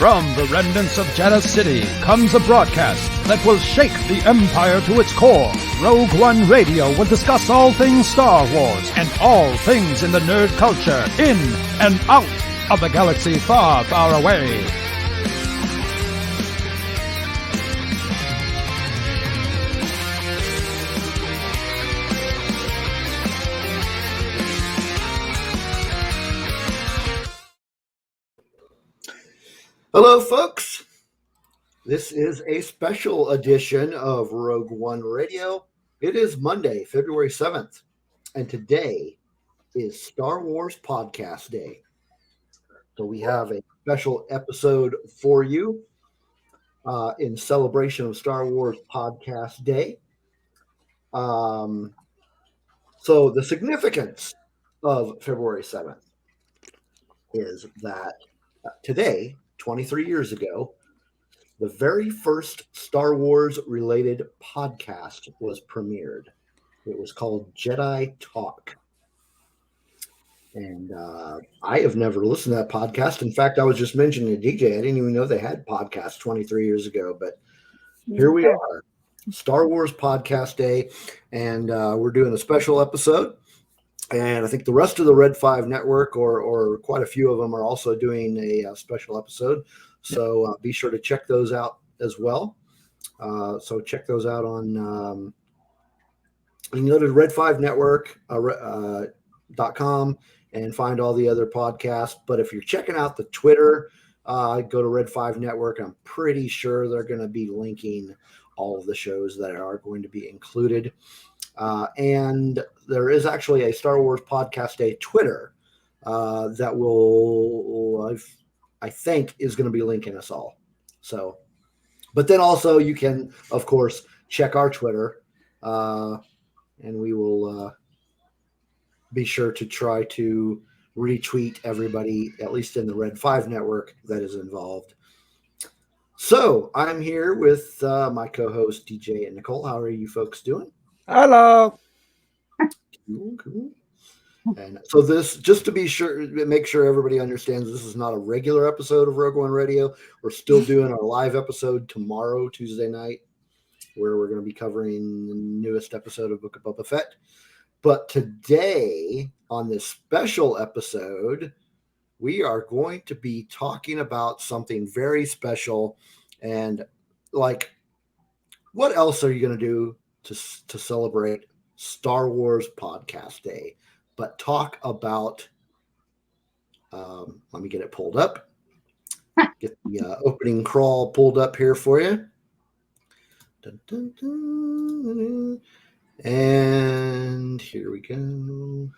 From the remnants of Jeddah City comes a broadcast that will shake the Empire to its core. Rogue One Radio will discuss all things Star Wars and all things in the nerd culture, in and out of the galaxy far, far away. Hello, folks. This is a special edition of Rogue One Radio. It is Monday, February 7th, and today is Star Wars Podcast Day. So we have a special episode for you in celebration of Star Wars Podcast Day. So the significance of February 7th is that today, 23 years ago, the very first Star Wars related podcast was premiered. It was called Jedi Talk. And I have never listened to that podcast. In fact, I was just mentioning to DJ, I didn't even know they had podcasts 23 years ago, but here we are, Star Wars Podcast Day, and we're doing a special episode. And I think the rest of the Red 5 network, or quite a few of them, are also doing a special episode. So be sure to check those out as well. So check those out on, you can go to red5network.com and find all the other podcasts. But if you're checking out the Twitter, go to Red 5 Network. I'm pretty sure they're going to be linking all of the shows that are going to be included. And there is actually a Star Wars Podcast Day Twitter that will, I think, is going to be linking us all. So, but then also you can, of course, check our Twitter, and we will be sure to try to retweet everybody, at least in the Red 5 network, that is involved. So I'm here with my co-host DJ and Nicole. How are you folks doing? Hello. Cool. And so this, just to be sure, make sure everybody understands, this is not a regular episode of Rogue One Radio. We're still doing our live episode tomorrow, Tuesday night, where we're going to be covering the newest episode of Book of Boba Fett. But today, on this special episode, we are going to be talking about something very special. And like, what else are you going to do to celebrate Star Wars Podcast Day, but talk about, let me get it pulled up, get the opening crawl pulled up here for you. Dun, dun, dun. And here we go.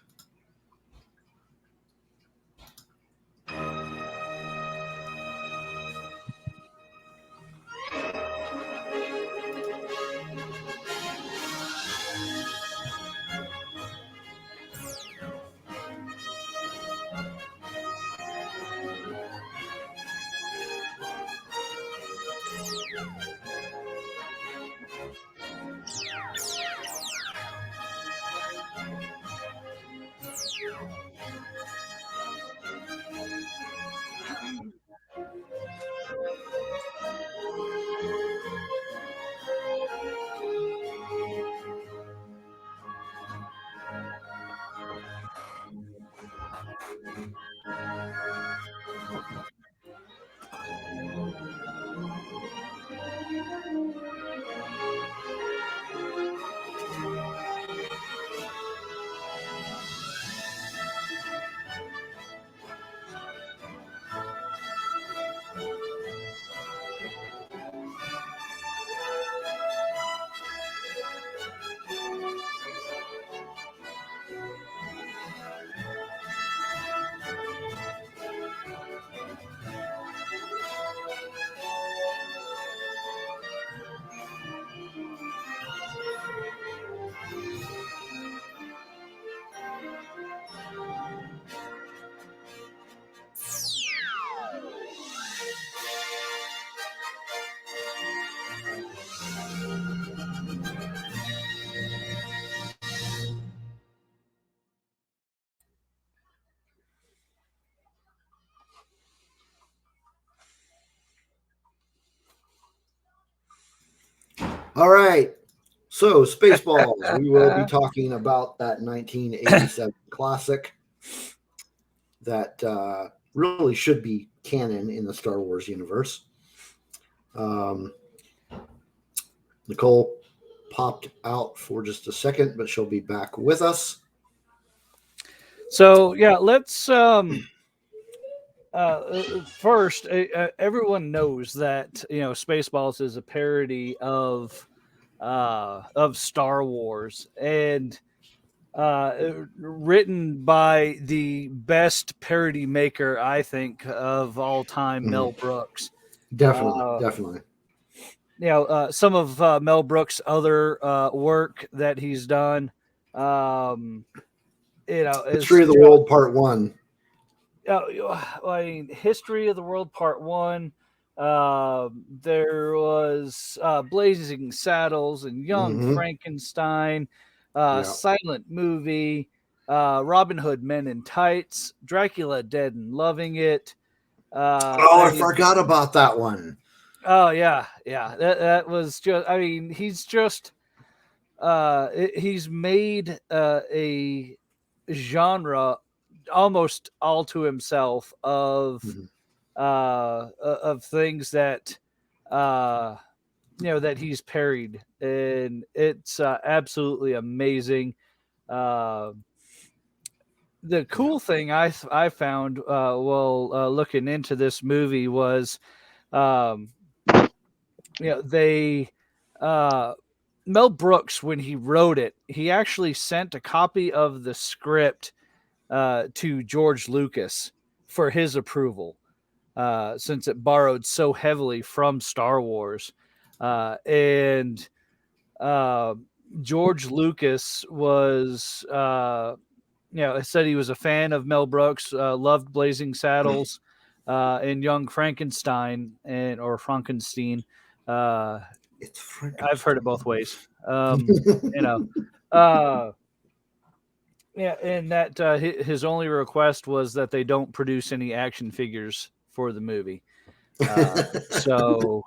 All right. So, Spaceballs, we will be talking about that 1987 classic that really should be canon in the Star Wars universe. Nicole popped out for just a second, but she'll be back with us. So, yeah, let's first, everyone knows that Spaceballs is a parody of Star Wars, and written by the best parody maker, I think, of all time, Mel Brooks. Definitely. Some of Mel Brooks' other work that he's done. History of the World Part 1. I mean, History of the World Part 1. There was Blazing Saddles and Young Frankenstein, Silent Movie, Robin Hood Men in Tights, Dracula Dead and Loving It. I forgot about that one. Oh, yeah. That was just, I mean, he's just, he's made a genre almost all to himself of things that that he's parried, and it's absolutely amazing. The cool thing I found while looking into this movie was they Mel Brooks, when he wrote it, he actually sent a copy of the script to George Lucas for his approval, since it borrowed so heavily from Star Wars. And George Lucas was, said he was a fan of Mel Brooks, loved Blazing Saddles and Young Frankenstein or Frankenstein. It's Frankenstein. I've heard it both ways. And that his only request was that they don't produce any action figures for the movie. So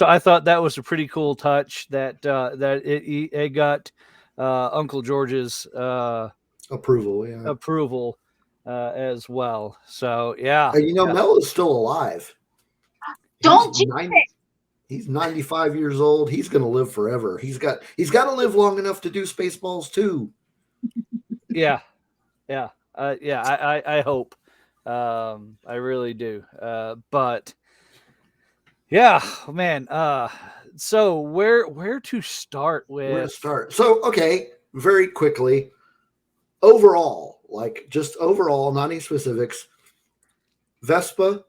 I thought that was a pretty cool touch that it got Uncle George's approval as well. So yeah, Mel is still alive. He's 95 years old. He's going to live forever. He's got to live long enough to do Spaceballs too. Yeah. I hope. I really do. But yeah, man. So where to start with? So okay, very quickly. Overall, not any specifics. Vespa,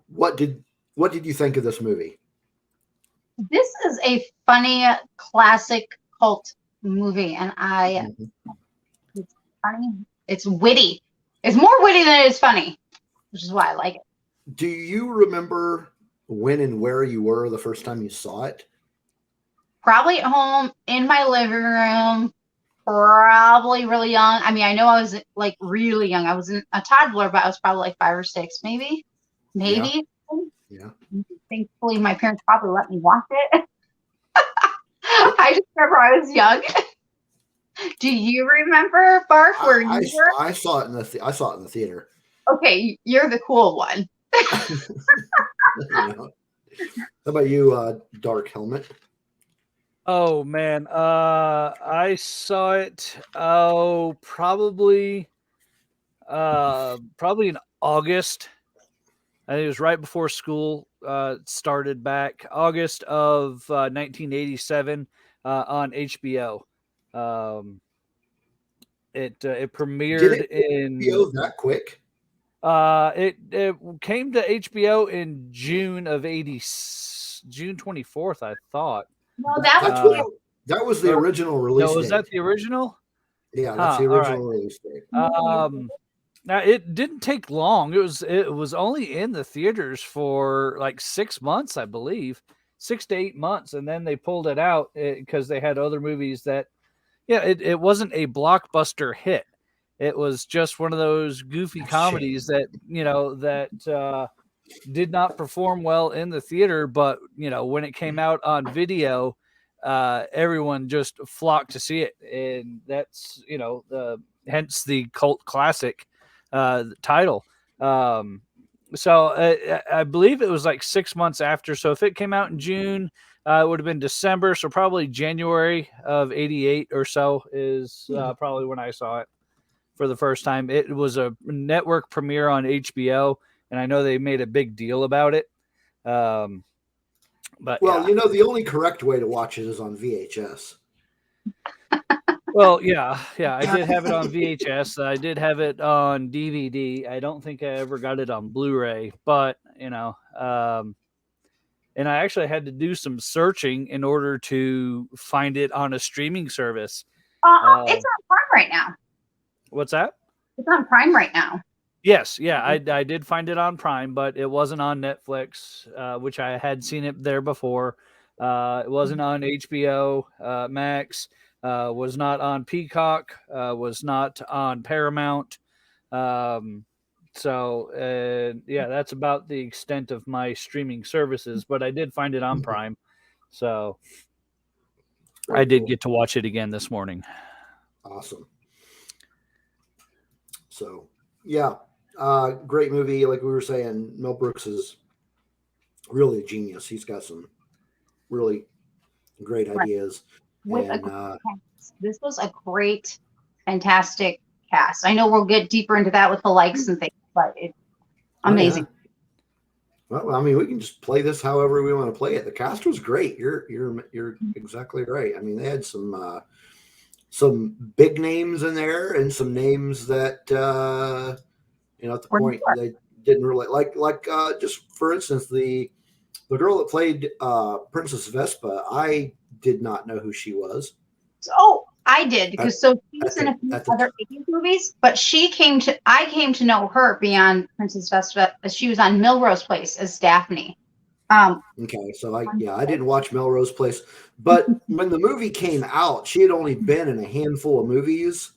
what did you think of this movie? This is a funny, classic cult movie, and it's funny. It's witty. It's more witty than it is funny, which is why I like it. Do you remember when and where you were the first time you saw it? Probably at home in my living room. Probably really young. I mean, I know I was like really young. I wasn't a toddler, but I was probably like 5 or 6, maybe. Yeah. Thankfully, my parents probably let me watch it. I just remember I was young. Do you remember, Barf? Where you were? I saw it in the theater. Okay, you're the cool one. How about you, Dark Helmet? Oh man, I saw it. Probably in August. I think it was right before school started back. August of 1987 on HBO. It premiered in HBO that quick. It came to HBO in June of June 24th, I thought. No, that was the original release. No, was that the original? Yeah, that's the original release date. Now it didn't take long. It was only in the theaters for like 6 months, I believe, 6 to 8 months, and then they pulled it out because they had other movies that, it wasn't a blockbuster hit. It was just one of those goofy comedies that did not perform well in the theater, but when it came out on video, everyone just flocked to see it, and that's hence the cult classic title. So I believe it was like 6 months after. So if it came out in June, it would have been December. So probably January of '88 or so is probably when I saw it for the first time. It was a network premiere on HBO, and I know they made a big deal about it. But the only correct way to watch it is on VHS. Well, yeah, I did have it on VHS. I did have it on DVD. I don't think I ever got it on Blu-ray, but and I actually had to do some searching in order to find it on a streaming service. It's on Prime right now. What's that? It's on Prime right now. Yes, yeah, I did find it on Prime, but it wasn't on Netflix, which I had seen it there before. It wasn't on HBO Max. Was not on Peacock, was not on Paramount. So that's about the extent of my streaming services, but I did find it on Prime. So I did get to watch it again this morning. Awesome. So, yeah, great movie. Like we were saying, Mel Brooks is really a genius. He's got some really great ideas. This was a great, fantastic cast. I know we'll get deeper into that with the likes and things, but it's amazing. Yeah. Well, I mean, we can just play this however we want to play it. The cast was great. You're exactly right. I mean, they had some big names in there and some names that at the point they didn't really like. Just for instance, the girl that played Princess Vespa, I did not know who she was. Oh, I did because she was in a few other 80s movies, but I came to know her beyond Princess Vespa. She was on Melrose Place as Daphne. Okay, so I didn't watch Melrose Place, but when the movie came out, she had only been in a handful of movies,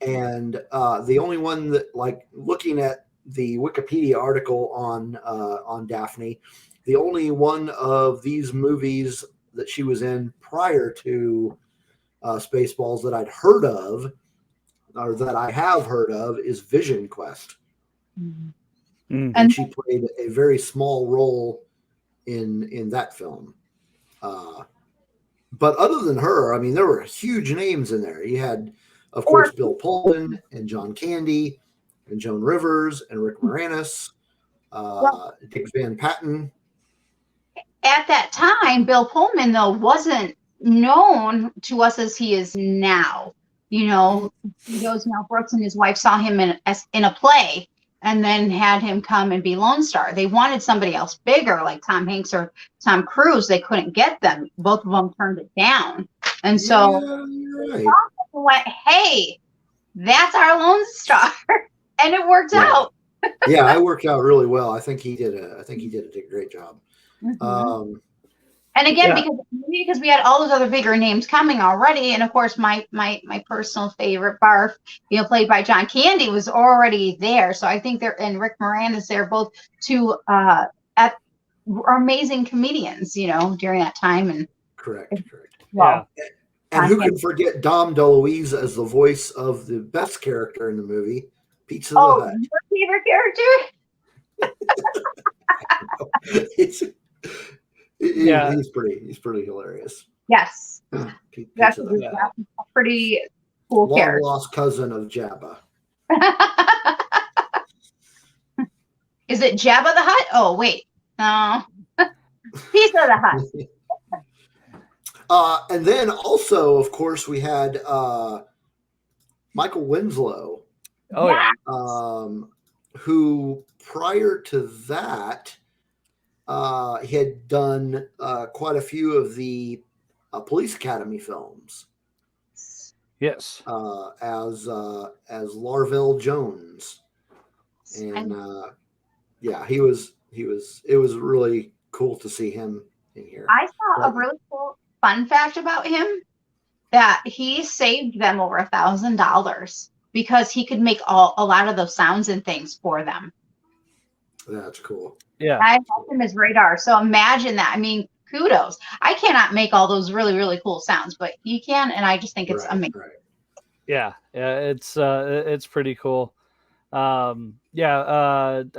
and the only one that, like, looking at the Wikipedia article on Daphne, the only one of these movies that she was in prior to Spaceballs that I'd heard of, or that I have heard of, is Vision Quest. And she played a very small role in that film. But other than her, I mean, there were huge names in there. You had, of course, Bill Pullman and John Candy and Joan Rivers and Rick Moranis, Dick Van Patten. At that time, Bill Pullman, though, wasn't known to us as he is now. He goes, Mel Brooks and his wife saw him in a play and then had him come and be Lone Star. They wanted somebody else bigger, like Tom Hanks or Tom Cruise. They couldn't get them. Both of them turned it down. And so went, hey, that's our Lone Star. And it worked out. Yeah, it worked out really well. I think he did a great job. And again, because we had all those other bigger names coming already, and of course my personal favorite, Barf, played by John Candy, was already there. So I think and Rick Moranis, they're both two amazing comedians, during that time. And correct. Well, yeah. And who can forget Dom DeLuise as the voice of the best character in the movie, Pizza the Hut? Your favorite character? He's pretty hilarious. Yes, that's a pretty cool character. Long lost cousin of Jabba. Is it Jabba the Hutt? Oh wait, no, Pizza the Hut. And then also, of course, we had Michael Winslow. Oh yeah. Who prior to that. He had done quite a few of the Police Academy films. Yes. As Larvell Jones, and he was. It was really cool to see him in here. I saw a really cool fun fact about him that he saved them over $1,000 because he could make a lot of those sounds and things for them. That's cool. Yeah, I helped him as radar. So imagine that. I mean, kudos. I cannot make all those really, really cool sounds, but he can, and I just think it's amazing. Right. Yeah, it's pretty cool. I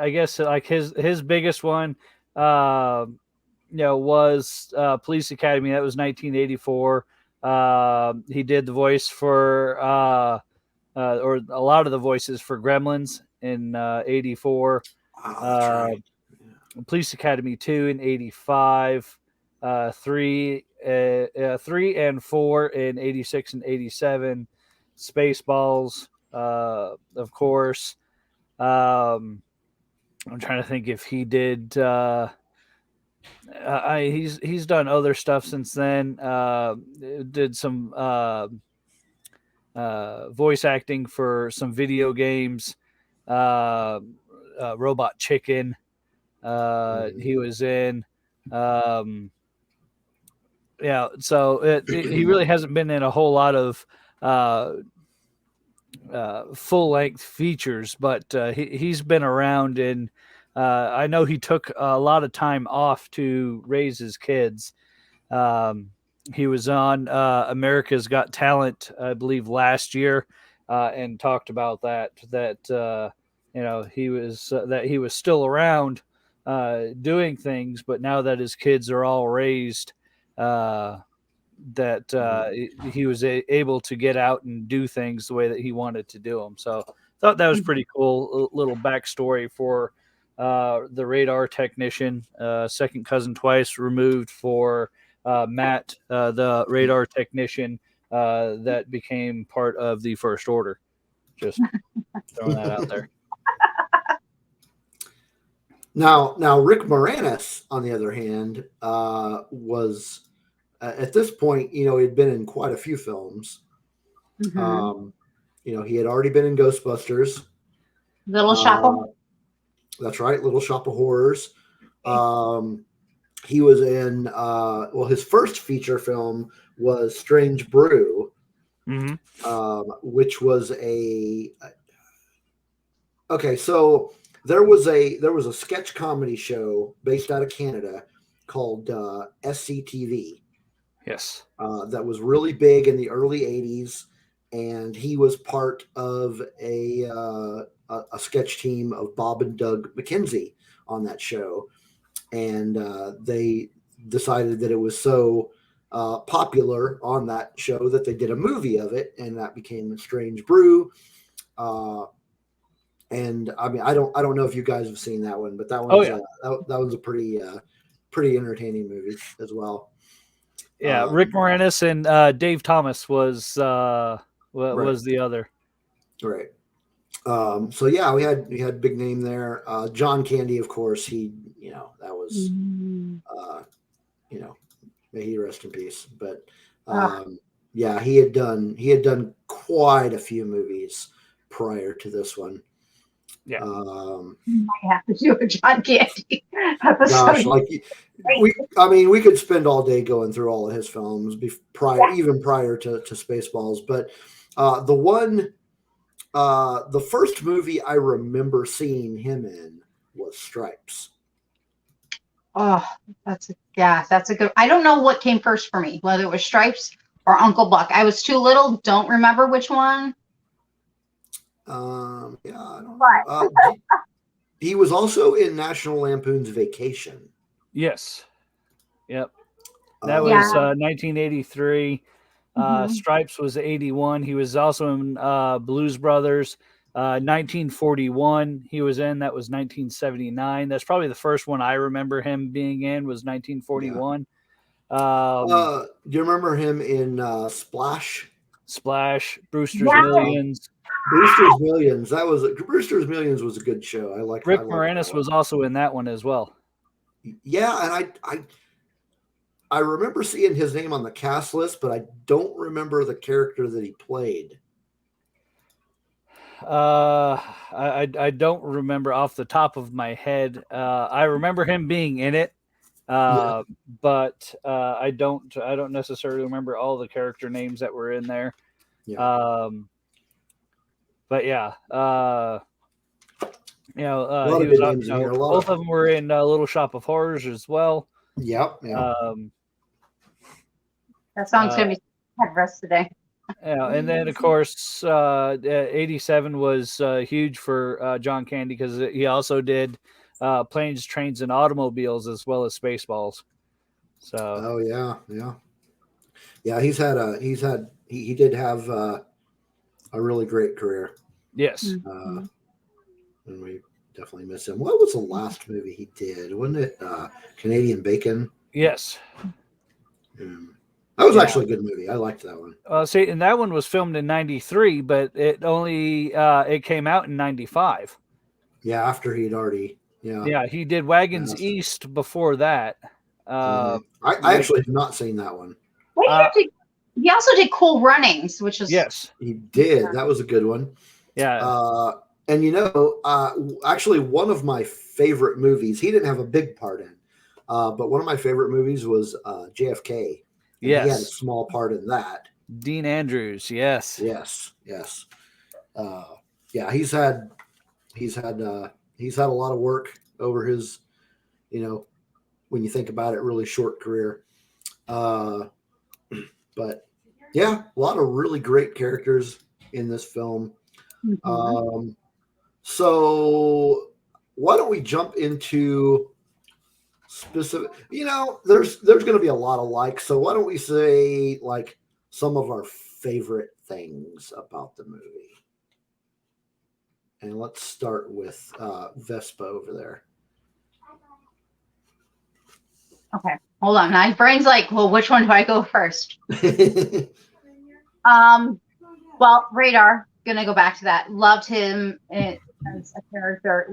guess like his biggest one, was Police Academy. That was 1984. He did the voice for or a lot of the voices for Gremlins in 84. Wow, that's right. Police Academy 2 in 85. 3 and 4 in 86 and 87. Spaceballs, of course. I'm trying to think if he did. He's done other stuff since then. Did some voice acting for some video games. Robot Chicken. He was in. So he really hasn't been in a whole lot of full length features, but he's been around, and I know he took a lot of time off to raise his kids. He was on America's Got Talent, I believe, last year, and talked about that he was still around doing things, but now that his kids are all raised, he was able to get out and do things the way that he wanted to do them. So I thought that was pretty cool. A little backstory for the radar technician, second cousin twice removed for Matt, the radar technician that became part of the First Order. Just throwing that out there. Now, Rick Moranis, on the other hand, was at this point, he'd been in quite a few films. Mm-hmm. He had already been in Ghostbusters, Little Shop of that's right, Little Shop of Horrors. He was in his first feature film was Strange Brew, which was so there was a sketch comedy show based out of Canada called SCTV. Yes. That was really big in the early 80s, and he was part of a sketch team of Bob and Doug McKenzie on that show. And they decided that it was so popular on that show that they did a movie of it, and that became Strange Brew. And I mean, I don't know if you guys have seen that one, but that one that was a pretty entertaining movie as well. Yeah, Rick Moranis and Dave Thomas was the other. Right. So yeah, we had big name there. John Candy, of course. He, that was, may he rest in peace. But yeah, he had done quite a few movies prior to this one. Yeah. I have to do a John Candy episode. Gosh, we could spend all day going through all of his films even prior to Spaceballs. But the first movie I remember seeing him in was Stripes. Oh, that's a good. I don't know what came first for me, whether it was Stripes or Uncle Buck. I was too little. Don't remember which one. I don't know. He was also in National Lampoon's Vacation. Yes. Yep. That was 1983. Stripes was 81. He was also in Blues Brothers. 1941 he was in. That was 1979. That's probably the first one I remember him being in, was 1941. Do you remember him in Splash? Brewster's Millions. Brewster's Millions. Brewster's Millions was a good show. I like. Rick Moranis was also in that one as well. Yeah, and I remember seeing his name on the cast list, but I don't remember the character that he played. I don't remember off the top of my head. I remember him being in it, but I don't necessarily remember all the character names that were in there. Yeah. But yeah, he was both of them were in Little Shop of Horrors as well. Yep. Yeah. That song's gonna be headrest today. Yeah, and then of course, 87 was huge for John Candy because he also did Planes, Trains, and Automobiles as well as Spaceballs. So, Oh yeah. Yeah. Yeah. He did have a really great career. yes. And we definitely miss him. What was the last movie he did? Wasn't it Canadian Bacon? Yes. That was actually a good movie. I liked that one. See, and that one was filmed in 93, but it only it came out in 95. Yeah, after he'd already. Yeah. Yeah, he did Wagons East before that. I actually have not seen that one. He also did Cool Runnings, which is yes, he did. That was a good one. Yeah. And actually, one of my favorite movies. He didn't have a big part in, but one of my favorite movies was JFK. Yes, he had a small part in that. Dean Andrews. Yes. Yes. Yeah, he's had a lot of work over his, when you think about it, really short career. But yeah, a lot of really great characters in this film. So why don't we jump into specific, there's going to be a lot of likes. So why don't we say like some of our favorite things about the movie? And let's start with Vespa over there. Okay, hold on. My brain's like, well, which one do I go first? Well, Radar, gonna go back to that. Loved him as a character.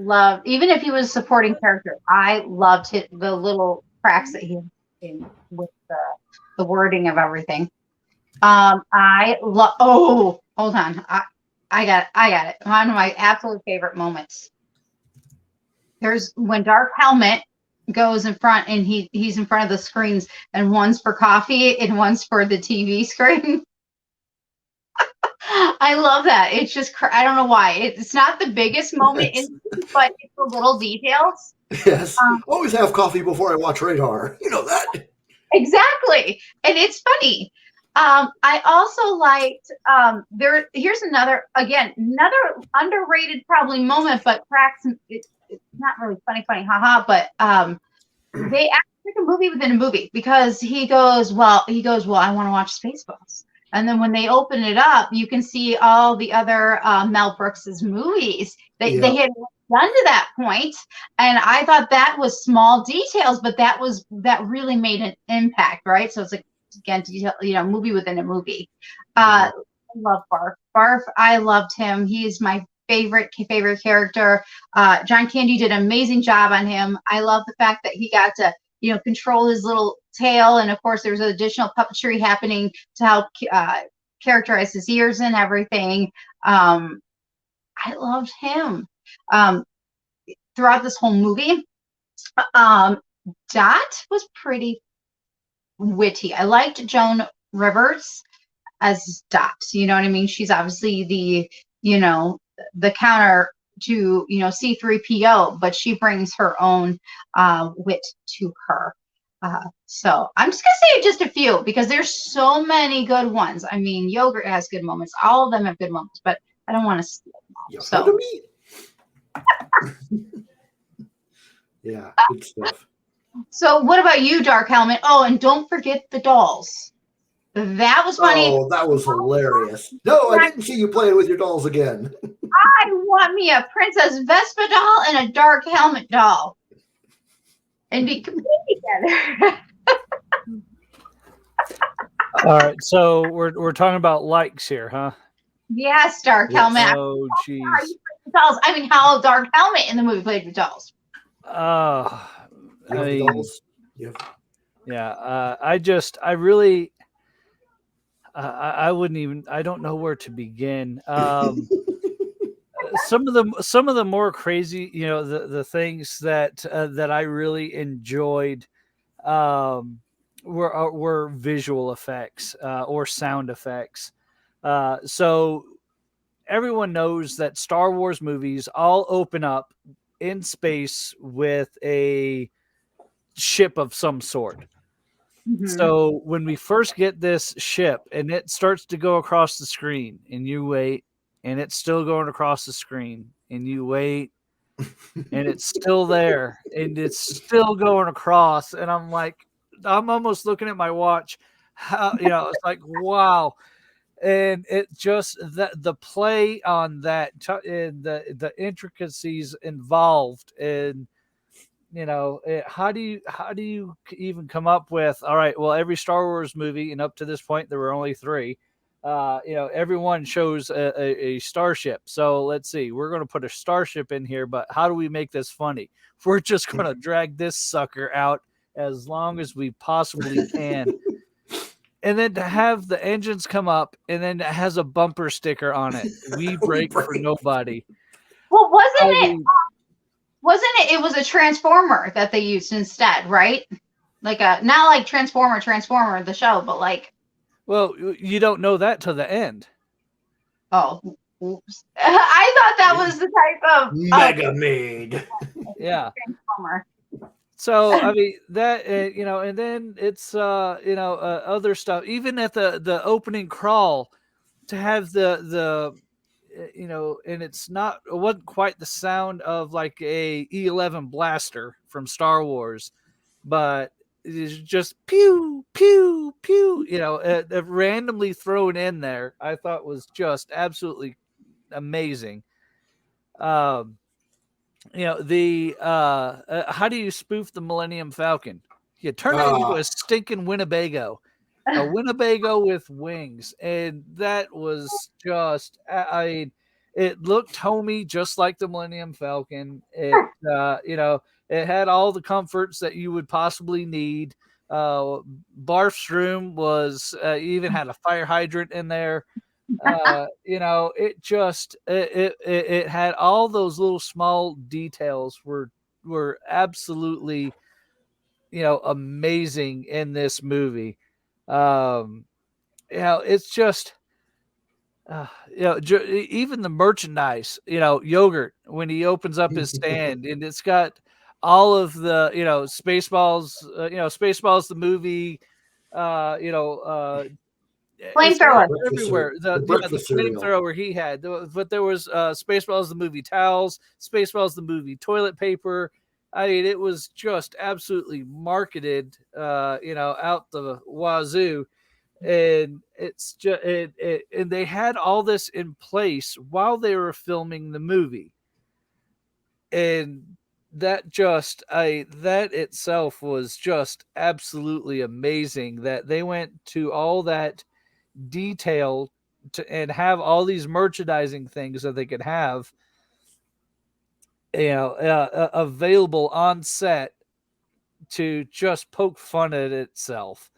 Even if he was a supporting character, I loved the little cracks that he had in with the wording of everything. I love. Oh, hold on. I got it. One of my absolute favorite moments. There's when Dark Helmet goes in front and he's in front of the screens, and one's for coffee and one's for the TV screen. I love that. It's just, I don't know why. It's not the biggest moment, but it's the little details. Yes. Always have coffee before I watch Radar. You know that. Exactly. And it's funny. I also liked, here's another underrated probably moment, but cracks, it's not really funny, haha, but they actually make a movie within a movie because he goes, well, I want to watch Spaceballs. And then when they open it up, you can see all the other Mel Brooks's movies they had done to that point. And I thought that was small details, but that really made an impact, right? So it's like, again, detail, movie within a movie. I love Barf. Barf, I loved him. He's my favorite character. John Candy did an amazing job on him. I love the fact that he got to control his little tail, and of course there's additional puppetry happening to help characterize his ears and everything. I loved him throughout this whole movie. Dot was pretty witty. I liked Joan Rivers as Dot. You know what I mean? She's obviously the counter to C-3PO, but she brings her own wit to her. So I'm just gonna say just a few because there's so many good ones. I mean, Yogurt has good moments. All of them have good moments, but I don't want to steal them all. Yeah, good stuff. So what about you, Dark Helmet? Oh, and don't forget the dolls. That was funny. Oh, that was hilarious. No, I didn't see you playing with your dolls again. I want me a Princess Vespa doll and a Dark Helmet doll. And be complete together. All right, so we're talking about likes here, huh? Yes, Dark Helmet. Oh, jeez. Dolls. I mean, how Dark Helmet in the movie played with dolls. I mean, dolls? Yeah. I really. I wouldn't even. I don't know where to begin. Some of the more crazy, the things that I really enjoyed were visual effects or sound effects. So everyone knows that Star Wars movies all open up in space with a ship of some sort. Mhm. So when we first get this ship and it starts to go across the screen and you wait and it's still going across the screen and you wait and it's still there and it's still going across, and I'm like, I'm almost looking at my watch. How, it's like, wow. And it just the play on that and the intricacies involved, and how do you even come up with, all right, well, every Star Wars movie, and up to this point there were only 3, everyone shows a starship. So let's see, we're going to put a starship in here, but how do we make this funny? We're just going to drag this sucker out as long as we possibly can. And then to have the engines come up and then it has a bumper sticker on it. We break for nobody. Well, I mean, it was a transformer that they used instead, right? Like not like Transformer the show, but like, well, you don't know that till the end. oh, oops. I thought that was the type of Mega Maid. Yeah. Transformer. So I mean that and then it's other stuff. Even at the opening crawl, to have the and it wasn't quite the sound of like a E11 blaster from Star Wars, but it's just pew pew pew, randomly thrown in there. I thought was just absolutely amazing. How do you spoof the Millennium Falcon? You turn it into a stinking Winnebago, a Winnebago with wings, and that was just, I mean, it looked homey, just like the Millennium Falcon. It had all the comforts that you would possibly need. Barf's room was even had a fire hydrant in there. It had all those little small details were absolutely amazing in this movie. It's just even the merchandise, yogurt, when he opens up his stand and it's got all of the Spaceballs, Spaceballs the movie, Flamethrower everywhere. The flamethrower he had, but there was Spaceballs the movie towels, Spaceballs the movie toilet paper. I mean, it was just absolutely marketed, out the wazoo, and it's just and they had all this in place while they were filming the movie, and that itself was just absolutely amazing that they went to all that detail and have all these merchandising things that they could have available on set to just poke fun at itself.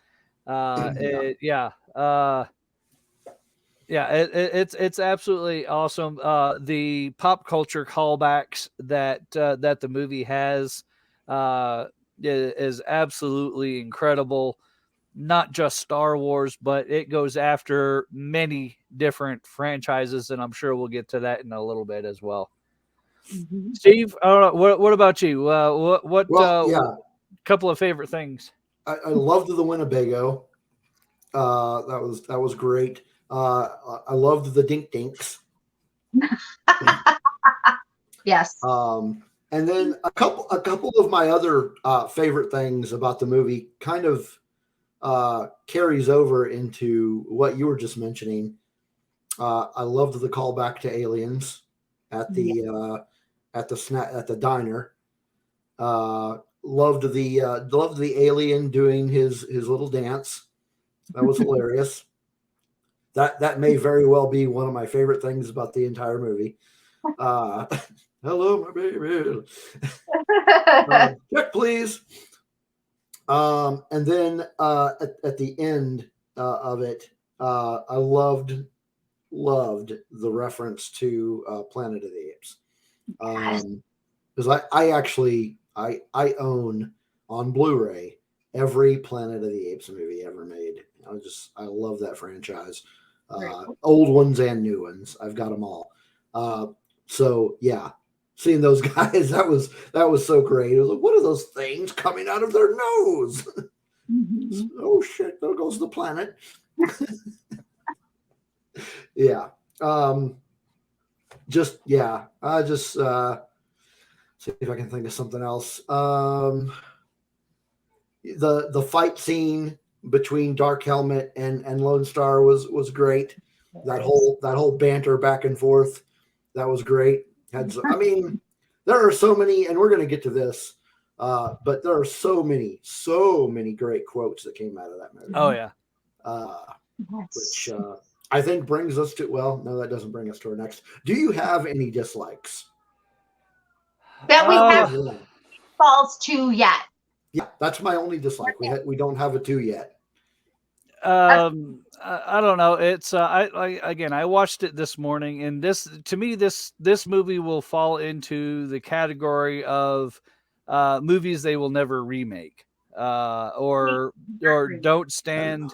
It's absolutely awesome. The pop culture callbacks that the movie has is absolutely incredible. Not just Star Wars, but it goes after many different franchises, and I'm sure we'll get to that in a little bit as well. Mm-hmm. Steve, I don't know, what about you? What couple of favorite things? I loved the Winnebago. That was great. I loved the Dink Dinks. Yes. And then a couple of my other favorite things about the movie kind of carries over into what you were just mentioning. I loved the callback to Aliens at the diner. Loved the alien doing his little dance. That was hilarious. That may very well be one of my favorite things about the entire movie. Hello, my baby. Check, please. And then at the end of it, I loved the reference to Planet of the Apes. Because I own on Blu-ray every Planet of the Apes movie ever made. I love that franchise. Old ones and new ones. I've got them all. So yeah, seeing those guys, that was so great. It was like, what are those things coming out of their nose? Oh shit, there goes the planet. Yeah. I just see if I can think of something else. The fight scene between Dark Helmet and Lone Star was great. That whole banter back and forth, that was great. I mean, there are so many, and we're going to get to this, but there are so many great quotes that came out of that movie. Oh yeah. Which I think brings us to, well, no, that doesn't bring us to our next. Do you have any dislikes? That we have falls to yet. Yeah, that's my only dislike. We don't have a 2 yet. I don't know. It's I watched it this morning, and this movie will fall into the category of movies they will never remake, or don't stand,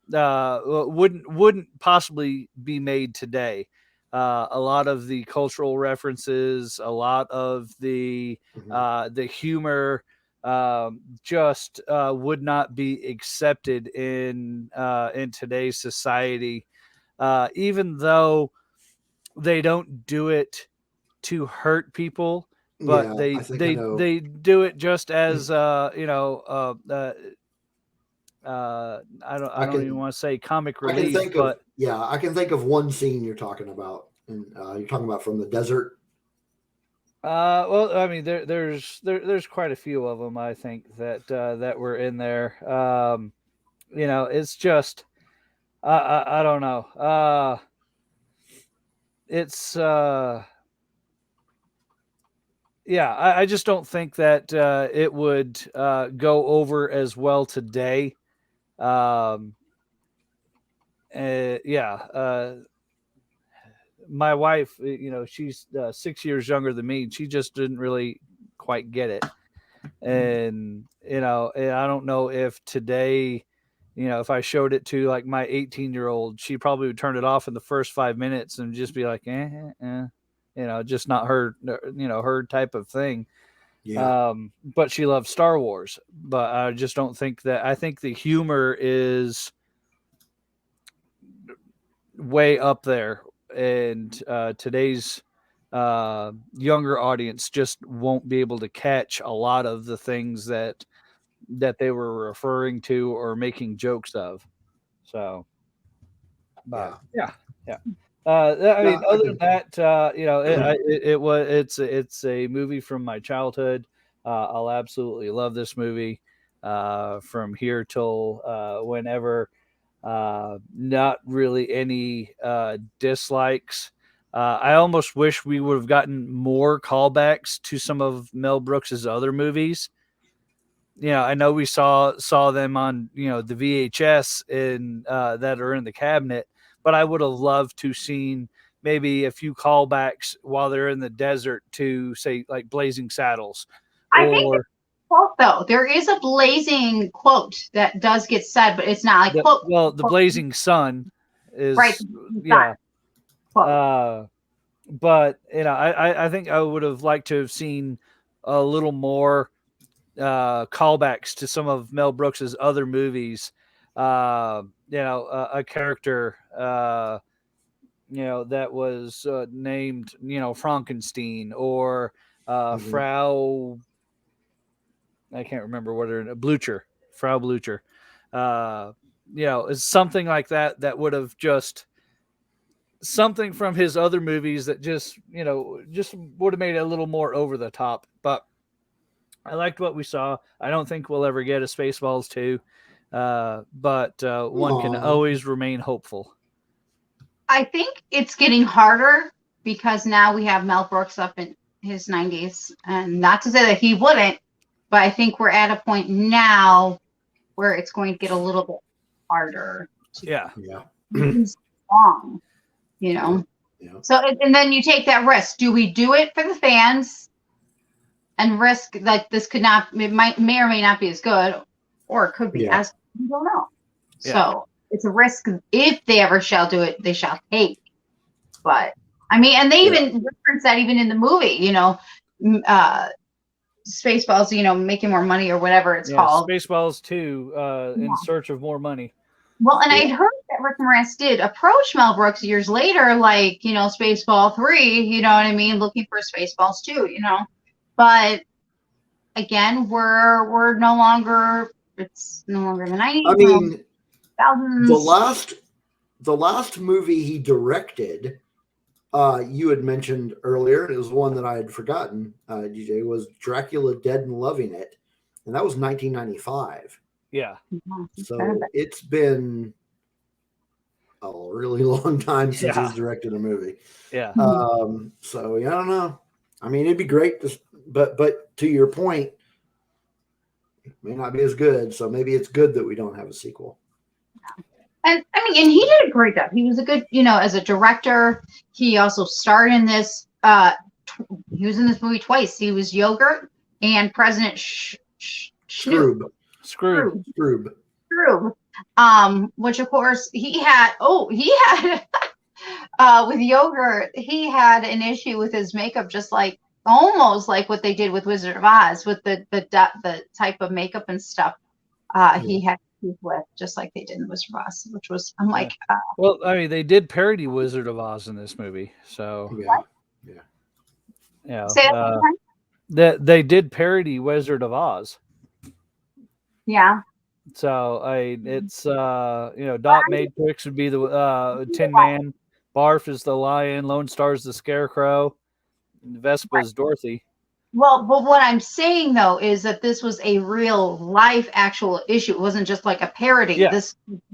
wouldn't possibly be made today. A lot of the cultural references, a lot of the humor, just would not be accepted in today's society, even though they don't do it to hurt people, but they do it just as I don't even want to say comic relief, but I can think of one scene you're talking about, and you're talking about from the desert. Well, I mean, there's quite a few of them, I think, that were in there. It's just, I don't know. It's, I just don't think that it would go over as well today. My wife, she's 6 years younger than me. She just didn't really quite get it. And, I don't know if today, if I showed it to like my 18-year-old, she probably would turn it off in the first 5 minutes and just be like, just not her, her type of thing. Yeah. But she loves Star Wars, but I just don't think that, I think the humor is way up there. And today's younger audience just won't be able to catch a lot of the things that they were referring to or making jokes of. So, but yeah. I mean, other than that, it's a movie from my childhood. I'll absolutely love this movie from here till whenever. Not really any dislikes. I almost wish we would have gotten more callbacks to some of Mel Brooks's other movies. I know we saw them on the VHS in that are in the cabinet, but I would have loved to seen maybe a few callbacks while they're in the desert to, say, like Blazing Saddles. I think quote though, there is a Blazing quote that does get said, but it's not like quote. Well, the Blazing Sun is right. Yeah. But I think I would have liked to have seen a little more callbacks to some of Mel Brooks's other movies. A character that was named Frankenstein, or Frau, I can't remember what her Blucher, Frau Blucher. It's something like that would have just something from his other movies that just would have made it a little more over the top. But I liked what we saw. I don't think we'll ever get a Spaceballs 2, but one can always remain hopeful. I think it's getting harder because now we have Mel Brooks up in his 90s, and not to say that he wouldn't, but I think we're at a point now where it's going to get a little bit harder. Yeah. Long, So, and then you take that risk. Do we do it for the fans and risk that this may or may not be as good, or it could be as, we don't know. Yeah. So it's a risk. If they ever shall do it, they shall take. But I mean, and they even reference that even in the movie, Spaceballs, making more money or whatever it's called. Spaceballs 2, In Search of More Money. Well, and I'd heard that Rick Moranis did approach Mel Brooks years later, like, Spaceball 3, you know what I mean, looking for Spaceballs 2, But again, we're no longer, it's no longer the 90s. I mean, thousands. The last movie he directed, you had mentioned earlier, it was one that I had forgotten, DJ, was Dracula Dead and Loving It. And that was 1995. Yeah. So it's been a really long time since he's directed a movie. Yeah. So I don't know. I mean, it'd be great but to your point, it may not be as good. So maybe it's good that we don't have a sequel. And I mean, and he did a great job. He was a good, as a director. He also starred in this. He was in this movie twice. He was Yogurt and President Scroob. Which of course he had with Yogurt, he had an issue with his makeup, just like almost like what they did with Wizard of Oz, with the type of makeup and stuff he had with, just like they did in Wizard of Oz, which was, I'm like, well, I mean, they did parody Wizard of Oz in this movie, so that they did parody Wizard of Oz. Yeah. So it's Dot Matrix would be the Tin Man, Barf is the lion, Lone Star is the scarecrow, and Vespa is Dorothy. Well, but what I'm saying though is that this was a real life actual issue. It wasn't just like a parody. Yeah.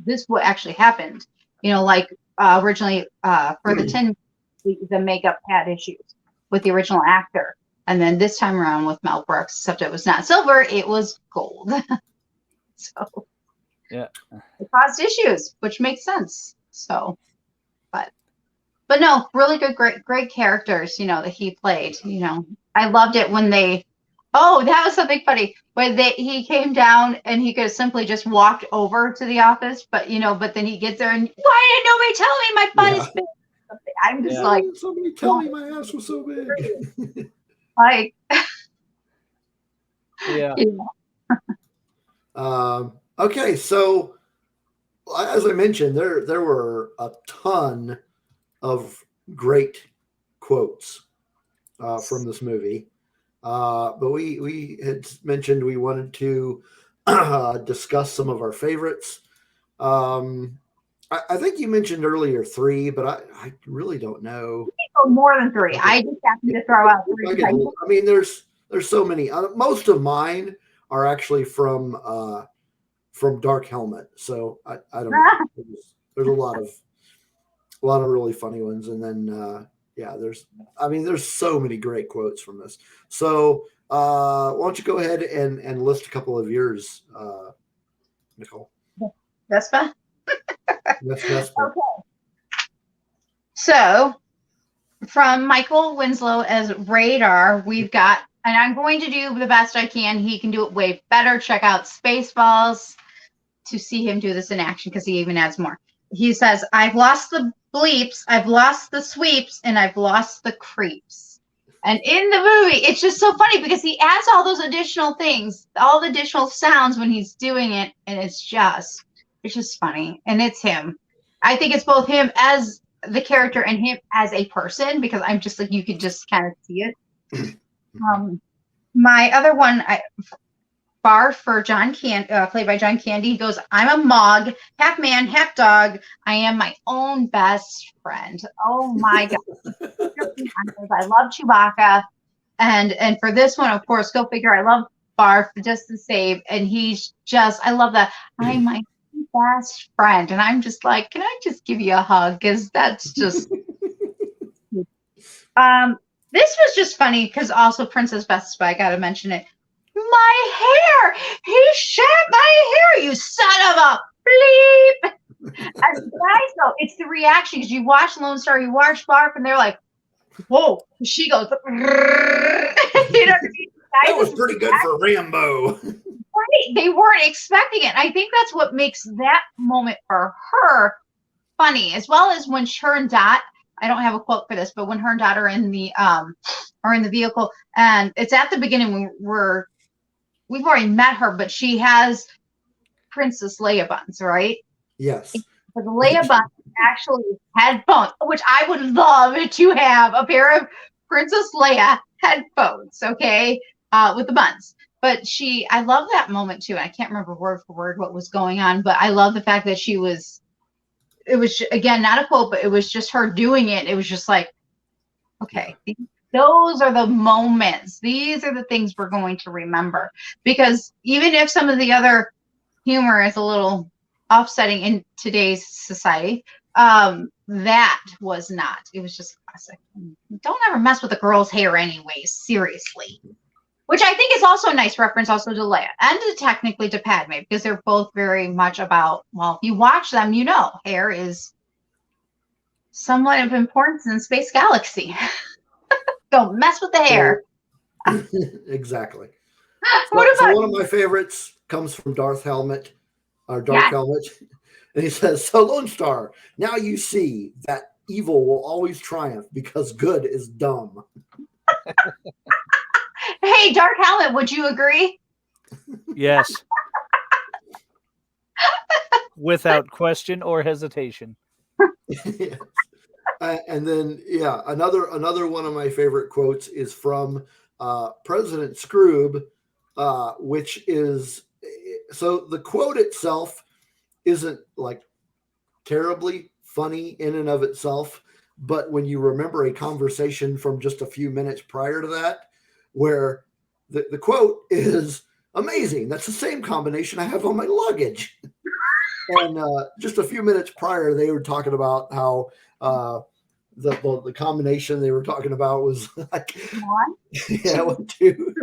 This what actually happened. Like originally for the Tin, the makeup had issues with the original actor, and then this time around with Mel Brooks, except it was not silver, it was gold. So yeah, it caused issues, which makes sense. So, but no, really good, great characters, that he played. I loved it when that was something funny when he came down and he could have simply just walked over to the office, but then he gets there and why didn't nobody tell me my butt is big? I'm just like, somebody tell me my ass was so big. Like, yeah. Okay, so as I mentioned, there were a ton of great quotes from this movie, but we had mentioned we wanted to discuss some of our favorites. I think you mentioned earlier 3, but I really don't know. More than 3. I just happened to throw out 3. I mean, there's so many. Most of mine are actually from Dark Helmet, so I don't know. There's a lot of really funny ones, and then there's so many great quotes from this. So why don't you go ahead and list a couple of yours, Nicole? Vespa. Yes, Vespa. Okay. So from Michael Winslow as Radar, we've got, and I'm going to do the best I can. He can do it way better. Check out Spaceballs to see him do this in action, because he even adds more. He says, I've lost the bleeps, I've lost the sweeps, and I've lost the creeps. And in the movie, it's just so funny because he adds all those additional things, all the additional sounds when he's doing it, and it's just funny. And it's him. I think it's both him as the character and him as a person, because I'm just like, you could just kind of see it. My other one, Barf for John played by John Candy. He goes, I'm a Mog, half man, half dog. I am my own best friend. Oh my God. I love Chewbacca. And for this one, of course, go figure, I love Barf just the same. And he's just, I love that. I'm my best friend. And I'm just like, can I just give you a hug? Because that's just this was just funny because also Princess Vespa, I gotta mention it. My hair! He shat my hair, you son of a bleep! As guys though, it's the reaction, because you watch Lone Star, you watch Barf, and they're like, whoa, she goes, you know what I mean? That was pretty good for Rambo. Right, they weren't expecting it. I think that's what makes that moment for her funny, as well as when her and Dot I don't have a quote for this, but when her and daughter are in the vehicle, and it's at the beginning when we've already met her, but she has Princess Leia buns, right? Yes. But the Leia buns actually headphones, which I would love to have a pair of Princess Leia headphones, okay, with the buns. But I love that moment too. I can't remember word for word what was going on, but I love the fact that it was, again, not a quote, but it was just her doing it. It was just like, okay, those are the moments. These are the things we're going to remember. Because even if some of the other humor is a little offsetting in today's society, that was not. It was just classic. Don't ever mess with a girl's hair anyways, seriously. Which I think is also a nice reference also to Leia and technically to Padme, because they're both very much about, well, if you watch them, you know, hair is somewhat of importance in space galaxy. Don't mess with the hair. Exactly. What So about one of my favorites comes from Darth Helmet, or Dark Helmet. And he says, so Lone Star, now you see that evil will always triumph because good is dumb. Hey, Dark Helmet, would you agree? Yes. Without question or hesitation. Yes. And then, another one of my favorite quotes is from President Scroob, which is, so the quote itself isn't like terribly funny in and of itself, but when you remember a conversation from just a few minutes prior to that, where the quote is, amazing, that's the same combination I have on my luggage. And just a few minutes prior, they were talking about how the combination they were talking about was like 1, 2,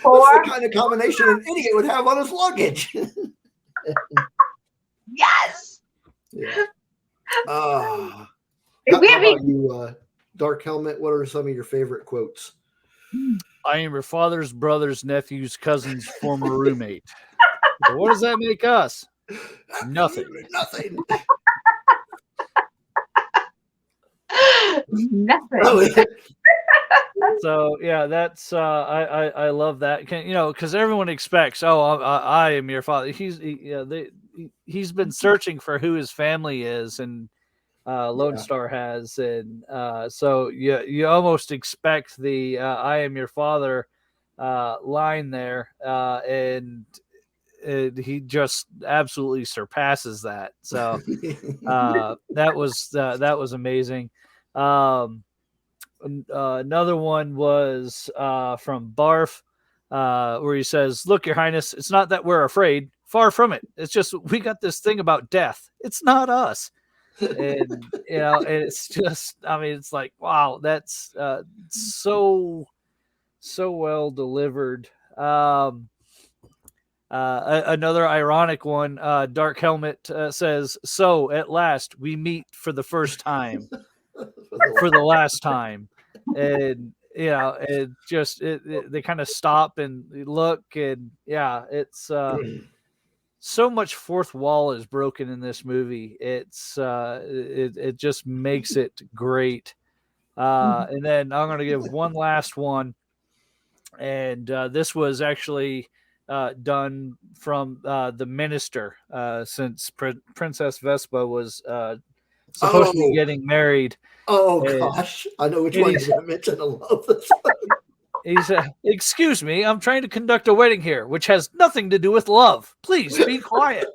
4. That's the kind of combination an idiot would have on his luggage. Yes. Yeah. How about you, Dark Helmet? What are some of your favorite quotes? I am your father's brother's nephew's cousin's former roommate. So what does that make us? Nothing. Nothing. Nothing. So yeah, that's I love that. Because everyone expects, I am your father. He's been searching for who his family is, and Lone Star has, and so you almost expect the I am your father line there, and he just absolutely surpasses that. So that was amazing. Another one was from Barf, where he says, "Look, Your Highness, it's not that we're afraid. Far from it. It's just we got this thing about death. It's not us." And it's just, I mean, it's like, wow, that's so well delivered. Another ironic one, Dark Helmet says, "So at last we meet for the first time, for the last time," and it just they kind of stop and look, and it's so much fourth wall is broken in this movie. It's it just makes it great. And then I'm going to give one last one, and this was actually done from the Minister, since Princess Vespa was supposed to be getting married. Oh, gosh. I know which one you're going to mention. I love this one. He said, "Excuse me, I'm trying to conduct a wedding here, which has nothing to do with love. Please be quiet."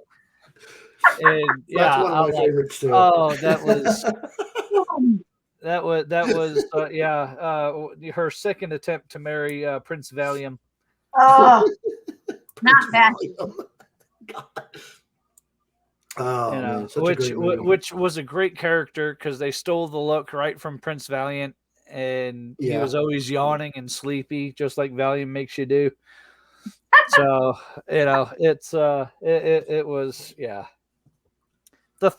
And that's one of my favorites too. Oh, that was her second attempt to marry Prince Valium. Oh, not bad. Oh, man, which was a great character, because they stole the look right from Prince Valiant, and he was always yawning and sleepy, just like Valium makes you do. So it's it was the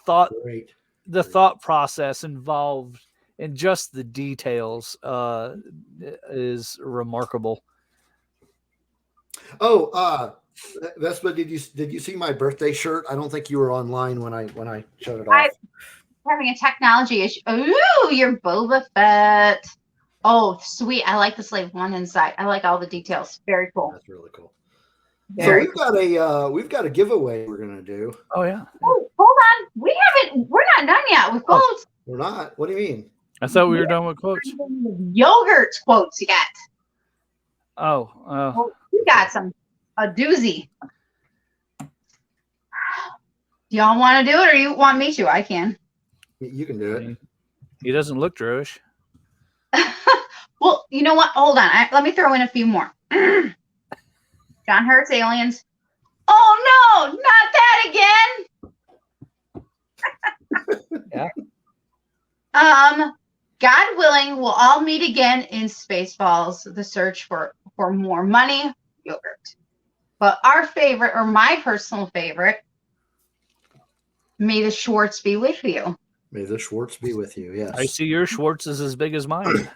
thought process involved in just the details is remarkable. Oh, Vespa, did you see my birthday shirt? I don't think you were online when I showed it off. having a technology issue. Ooh, you're Boba Fett. Oh, sweet. I like the slave one inside. I like all the details. Very cool. That's really cool. Very So we've got a giveaway we're gonna do. Oh yeah. Oh, hold on. We're not done yet with quotes. We're not. What do you mean? I thought we were done with quotes. Yogurt quotes yet. Oh, You got a doozy. Do y'all want to do it or you want me to? I can. You can do it. he doesn't look Jewish. Well, you know what? Hold on. Let me throw in a few more. John Hurt's Aliens. Oh, no, not that again. Yeah. God willing, we'll all meet again in Spaceballs, the search for more money, yogurt. But our favorite, or my personal favorite, may the Schwartz be with you. May the Schwartz be with you. Yes. I see your Schwartz is as big as mine.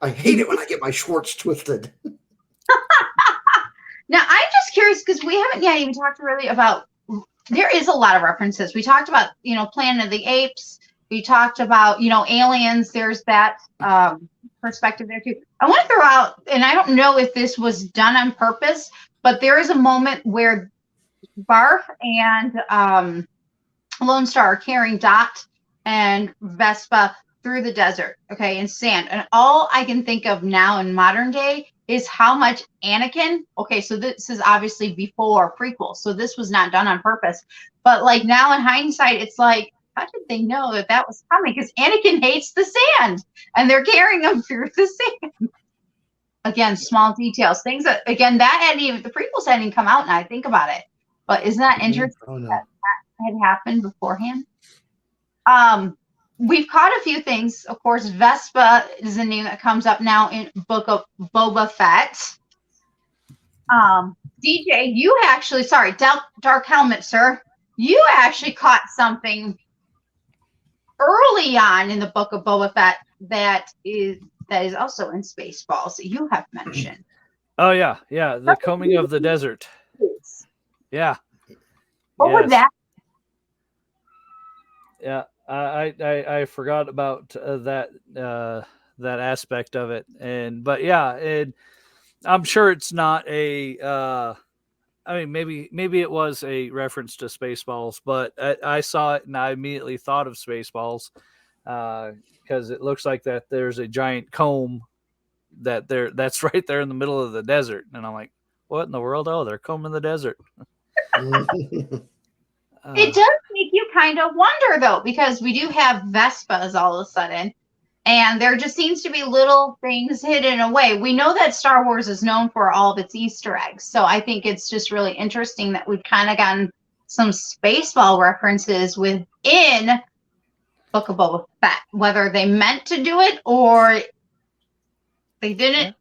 I hate it when I get my Schwartz twisted. Now, I'm just curious because we haven't yet even talked really about, there is a lot of references. We talked about, Planet of the Apes. We talked about, aliens. There's that perspective there too. I want to throw out, and I don't know if this was done on purpose, but there is a moment where Barf and Lone Star are carrying Dot and Vespa through the desert, in sand. And all I can think of now in modern day is how much Anakin, so this is obviously before prequel, so this was not done on purpose. But like now in hindsight, it's like, how did they know that was coming? Because Anakin hates the sand and they're carrying him through the sand. Again, small details, things that, the prequels hadn't even come out now I think about it. But isn't that interesting that had happened beforehand? We've caught a few things. Of course, Vespa is a name that comes up now in Book of Boba Fett. DJ, you actually, Dark Helmet, sir. You actually caught something early on in the Book of Boba Fett that is also in Spaceballs that you have mentioned. Oh yeah, the combing of the desert. Yeah. What was that? Yeah, I forgot about that aspect of it, but I'm sure it's not a. Maybe it was a reference to Spaceballs, but I saw it and I immediately thought of Spaceballs because it looks like that there's a giant comb that's right there in the middle of the desert, and I'm like, what in the world? Oh, they're combing the desert. It does make you kind of wonder, though, because we do have Vespas all of a sudden, and there just seems to be little things hidden away. We know that Star Wars is known for all of its Easter eggs, so I think it's just really interesting that we've kind of gotten some Spaceball references within Book of Boba Fett, whether they meant to do it or they didn't,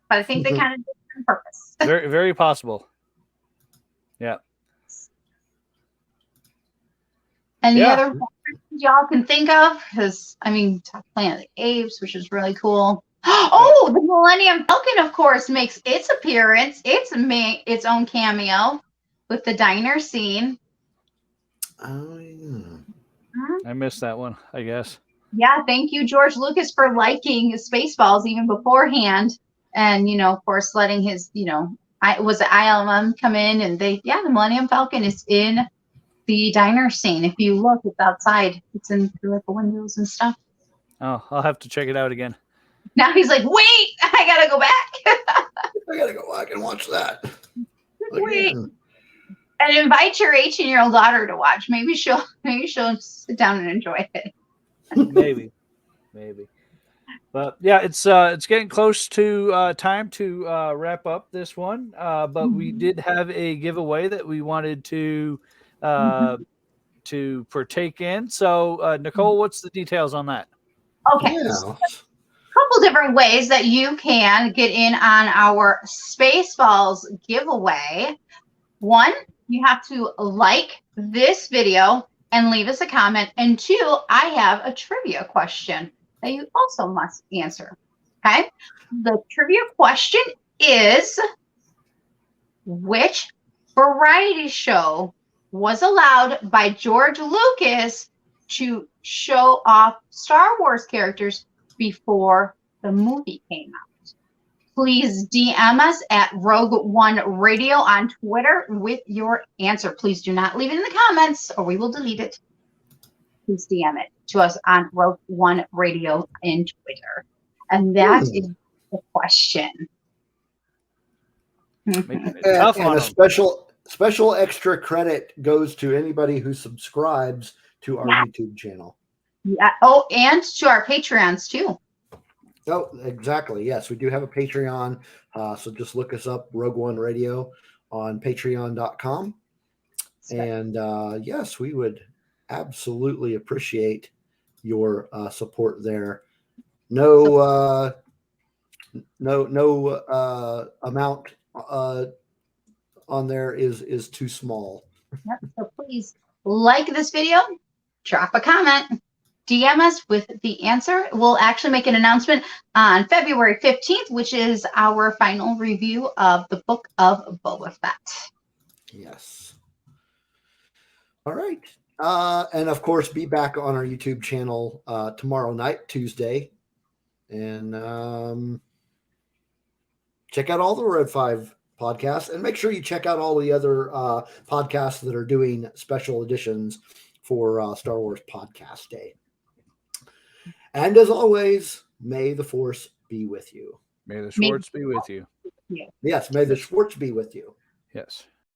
but I think they kind of did it on purpose. Very, very possible. Yeah. Any other references y'all can think of? Because Planet of the Apes, which is really cool. Oh, the Millennium Falcon, of course, makes its appearance. Its own cameo with the diner scene. Oh yeah. I missed that one, I guess. Yeah, thank you, George Lucas, for liking Spaceballs even beforehand, and of course, letting his ILM come in, and the Millennium Falcon is in the diner scene. If you look, it's outside. It's in through the windows and stuff. Oh, I'll have to check it out again. Now he's like, wait, I gotta go back. I gotta go back and watch that. Wait. And invite your 18-year-old daughter to watch. Maybe she'll sit down and enjoy it. Maybe. But yeah, it's getting close to time to wrap up this one. But we did have a giveaway that we wanted to partake in. So Nicole, what's the details on that? Okay. So a couple different ways that you can get in on our Spaceballs giveaway. One, you have to like this video and leave us a comment. And two, I have a trivia question that you also must answer. Okay. The trivia question is, which variety show was allowed by George Lucas to show off Star Wars characters before the movie came out? Please DM us at Rogue One Radio on Twitter with your answer. Please do not leave it in the comments or we will delete it. Please DM it to us on Rogue One Radio in Twitter. And that is the question. Making it tough on And a them. special extra credit goes to anybody who subscribes to our YouTube channel. Yeah. Oh, and to our Patreons too. Oh, exactly. Yes, we do have a Patreon. So just look us up, Rogue One Radio, on patreon.com. And yes, we would absolutely appreciate your support there. No amount on there is too small. Yep. So please like this video, drop a comment, DM us with the answer. We'll actually make an announcement on February 15th, which is our final review of the Book of Boba Fett. Yes. All right. And of course, be back on our YouTube channel tomorrow night, Tuesday. And check out all the Red 5 podcasts. And make sure you check out all the other podcasts that are doing special editions for Star Wars Podcast Day. And as always, may the Force be with you. May the Schwartz be with you. Yes, may the Schwartz be with you. Yes.